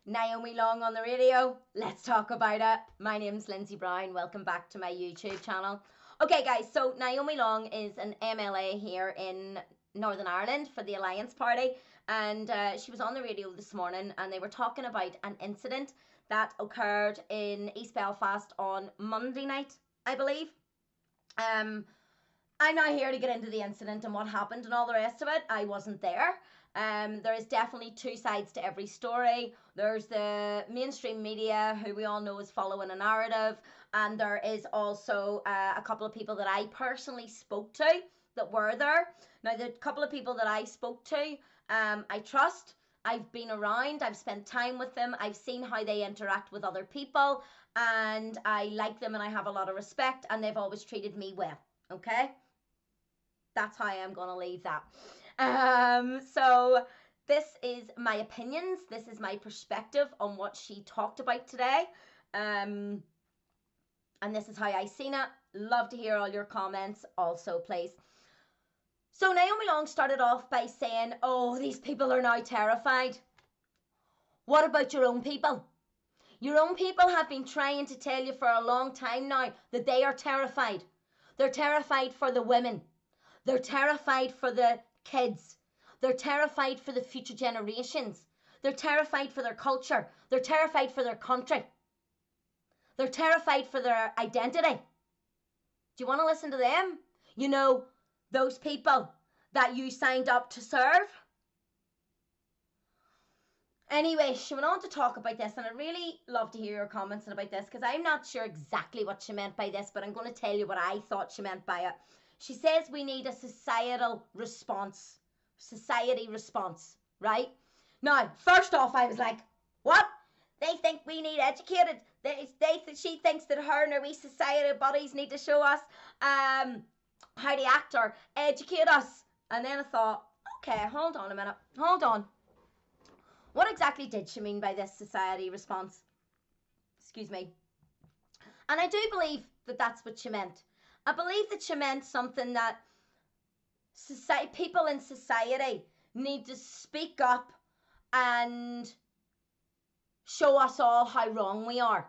Naomi Long on the radio. Let's talk about it. My name's Lindsay Brown. Welcome back to my YouTube channel. Okay, guys, so Naomi Long is an MLA here in Northern Ireland for the Alliance Party, and she was on the radio this morning and they were talking about an incident that occurred in East Belfast on Monday night, I believe. I'm not here to get into the incident and what happened and all the rest of it. I wasn't there. There is definitely two sides to every story. There's the mainstream media, who we all know is following a narrative, and there is also a couple of people that I personally spoke to that were there. Now, the couple of people that I spoke to, I trust. I've been around, I've spent time with them, I've seen how they interact with other people, and I like them and I have a lot of respect, and they've always treated me well, okay? That's how I'm going to leave that. So this is my opinions. This is my perspective on what she talked about today. And this is how I seen it. Love to hear all your comments also, please. So Naomi Long started off by saying, oh, these people are now terrified. What about your own people? Your own people have been trying to tell you for a long time now that they are terrified. They're terrified for the women. They're terrified for the kids. They're terrified for the future generations. They're terrified for their culture. They're terrified for their country. They're terrified for their identity. Do you want to listen to them? You know, those people that you signed up to serve. Anyway, she went on to talk about this, and I'd really love to hear your comments about this, because I'm not sure exactly what she meant by this, but I'm going to tell you what I thought she meant by it. She says we need a societal response. Society response, right? Now, first off, I was like, what? They think we need educated. She thinks that her and her wee society bodies need to show us how to act or educate us. And then I thought, okay, hold on a minute. Hold on. What exactly did she mean by this society response? Excuse me. And I do believe that that's what she meant. I believe that she meant something that people in society need to speak up and show us all how wrong we are.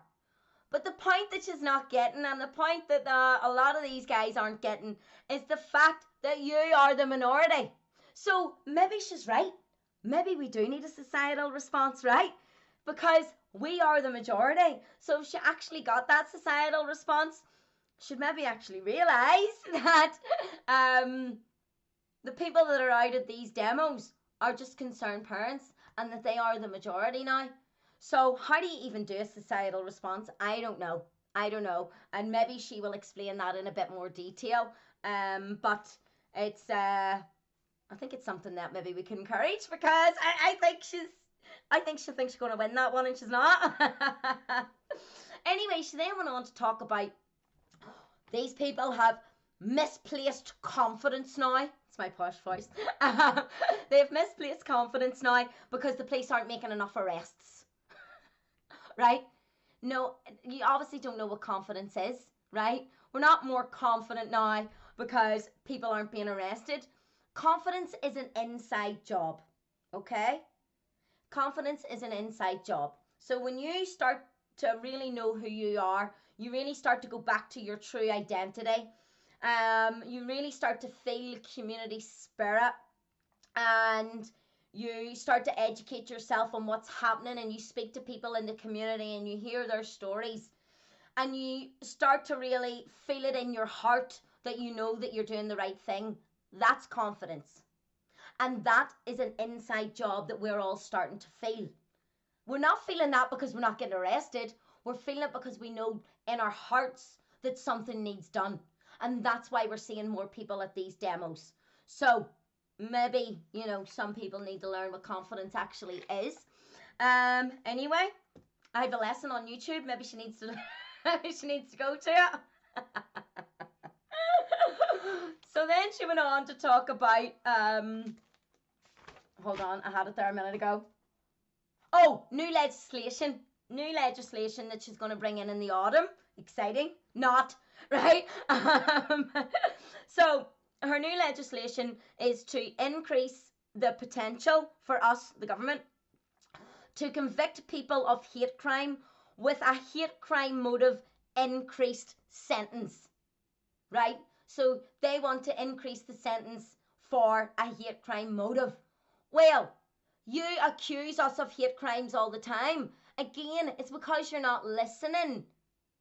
But the point that she's not getting, and the point that a lot of these guys aren't getting, is the fact that you are the minority. So maybe she's right. Maybe we do need a societal response, right? Because we are the majority. So if she actually got that societal response, should maybe actually realise that the people that are out at these demos are just concerned parents, and that they are the majority now. So how do you even do a societal response? I don't know. And maybe she will explain that in a bit more detail. But it's I think it's something that maybe we can encourage, because I think she thinks she's going to win that one, and she's not. Anyway, she then went on to talk about these people have misplaced confidence now. It's my posh voice. They have misplaced confidence now because the police aren't making enough arrests. Right? No, you obviously don't know what confidence is, right? We're not more confident now because people aren't being arrested. Confidence is an inside job, okay? Confidence is an inside job. So when you start to really know who you are, you really start to go back to your true identity. You really start to feel community spirit, and you start to educate yourself on what's happening, and you speak to people in the community and you hear their stories, and you start to really feel it in your heart that you know that you're doing the right thing. That's confidence. And that is an inside job that we're all starting to feel. We're not feeling that because we're not getting arrested. We're feeling it because we know in our hearts that something needs done. And that's why we're seeing more people at these demos. So maybe, you know, some people need to learn what confidence actually is. Anyway, I have a lesson on YouTube. Maybe she needs to go to it. So then she went on to talk about hold on, I had it there a minute ago. Oh, new legislation that she's going to bring in the autumn. Exciting. Not, right? So her new legislation is to increase the potential for us, the government, to convict people of hate crime with a hate crime motive increased sentence, right? So they want to increase the sentence for a hate crime motive. Well, you accuse us of hate crimes all the time. Again, it's because you're not listening.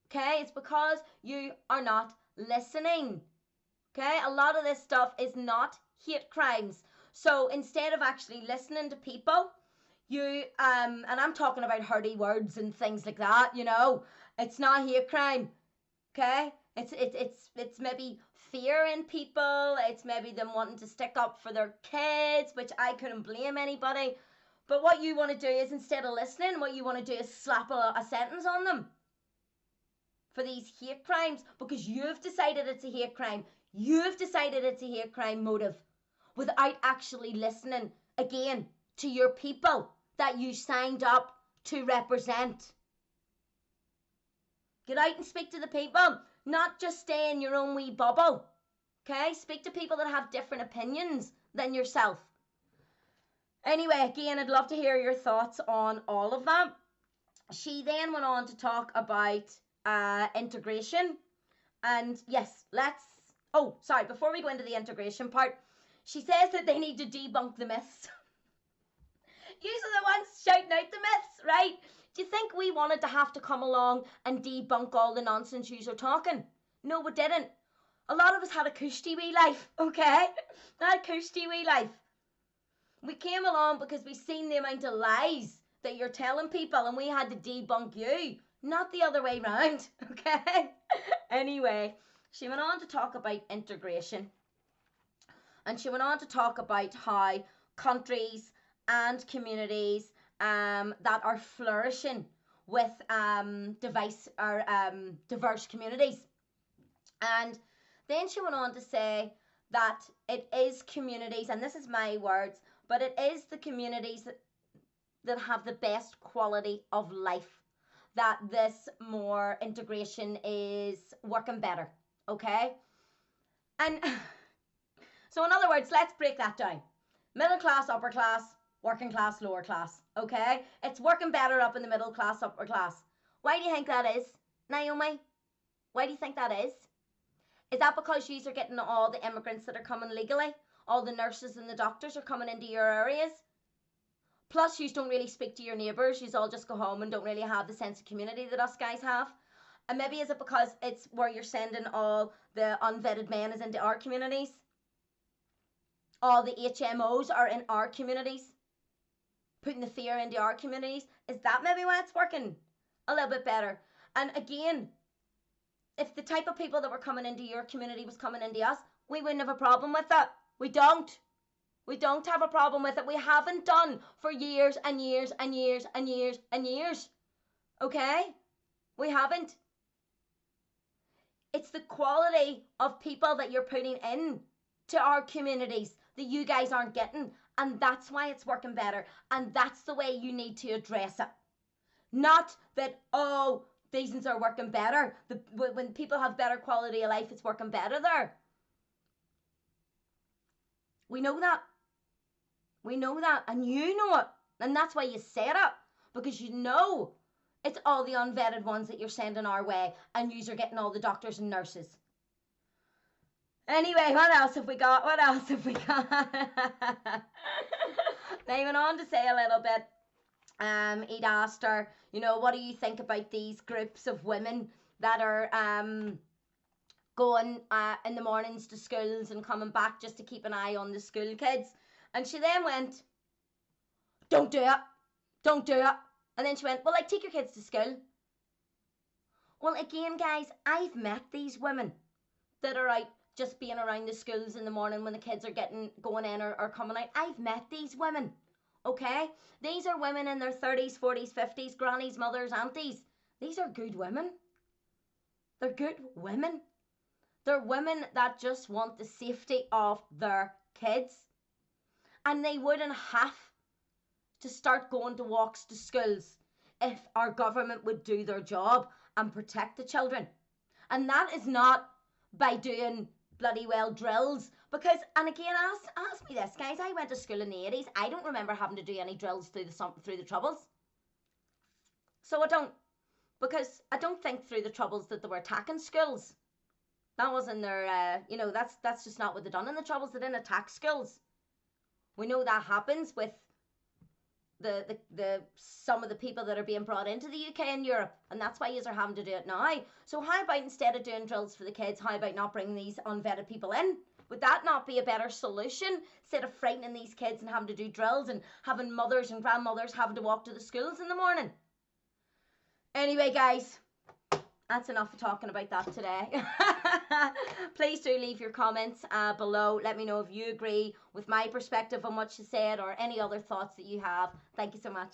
Okay? It's because you are not listening. Okay? A lot of this stuff is not hate crimes. So instead of actually listening to people, you and I'm talking about hurty words and things like that, you know, it's not hate crime. Okay? It's maybe fear in people. It's maybe them wanting to stick up for their kids, which I couldn't blame anybody. But what you want to do is, instead of listening, what you want to do is slap a sentence on them for these hate crimes, because you've decided it's a hate crime. You've decided it's a hate crime motive without actually listening, again, to your people that you signed up to represent. Get out and speak to the people, not just stay in your own wee bubble. Okay? Speak to people that have different opinions than yourself. Anyway, again, I'd love to hear your thoughts on all of that. She then went on to talk about integration. And yes, before we go into the integration part, she says that they need to debunk the myths. Yous are the ones shouting out the myths, right? Do you think we wanted to have to come along and debunk all the nonsense yous are talking? No, we didn't. A lot of us had a cushy wee life, okay? Not a cushy wee life. We came along because we seen the amount of lies that you're telling people, and we had to debunk you, not the other way round, okay? Anyway, she went on to talk about integration. And she went on to talk about how countries and communities that are flourishing with diverse communities. And then she went on to say that it is communities, and this is my words, but it is the communities that have the best quality of life that this more integration is working better, okay? And so in other words, let's break that down. Middle class, upper class, working class, lower class, okay? It's working better up in the middle class, upper class. Why do you think that is, Naomi? Why do you think that is? Is that because you are getting all the immigrants that are coming legally? All the nurses and the doctors are coming into your areas? Plus, you don't really speak to your neighbours. You all just go home and don't really have the sense of community that us guys have. And maybe is it because it's where you're sending all the unvetted men is into our communities? All the HMOs are in our communities, putting the fear into our communities. Is that maybe why it's working a little bit better? And again, if the type of people that were coming into your community was coming into us, we wouldn't have a problem with that. We don't. We don't have a problem with it. We haven't done for years and years and years and years and years. Okay? We haven't. It's the quality of people that you're putting in to our communities that you guys aren't getting. And that's why it's working better. And that's the way you need to address it. Not that, oh, these things are working better. When people have better quality of life, it's working better there. We know that. We know that. And you know it. And that's why you said it. Because you know it's all the unvetted ones that you're sending our way. And you are getting all the doctors and nurses. Anyway, what else have we got? What else have we got? They went on to say a little bit. He'd asked her, you know, what do you think about these groups of women that are going in the mornings to schools and coming back just to keep an eye on the school kids? And she then went, don't do it. Don't do it. And then she went, well, like, take your kids to school. Well, again, guys, I've met these women that are out just being around the schools in the morning when the kids are going in or coming out. I've met these women, okay? These are women in their 30s, 40s, 50s, grannies, mothers, aunties. These are good women. They're good women. They're women that just want the safety of their kids. And they wouldn't have to start going to walks to schools if our government would do their job and protect the children. And that is not by doing bloody well drills. Because, and again, ask me this, guys, I went to school in the 80s. I don't remember having to do any drills through the Troubles. So because I don't think through the troubles that they were attacking schools. That wasn't their, that's just not what they done in the troubles. They didn't attack schools. We know that happens with the some of the people that are being brought into the UK and Europe, and that's why you are having to do it now. So how about instead of doing drills for the kids, how about not bringing these unvetted people in? Would that not be a better solution instead of frightening these kids and having to do drills and having mothers and grandmothers having to walk to the schools in the morning? Anyway, guys, that's enough of talking about that today. Please do leave your comments below. Let me know if you agree with my perspective on what she said or any other thoughts that you have. Thank you so much.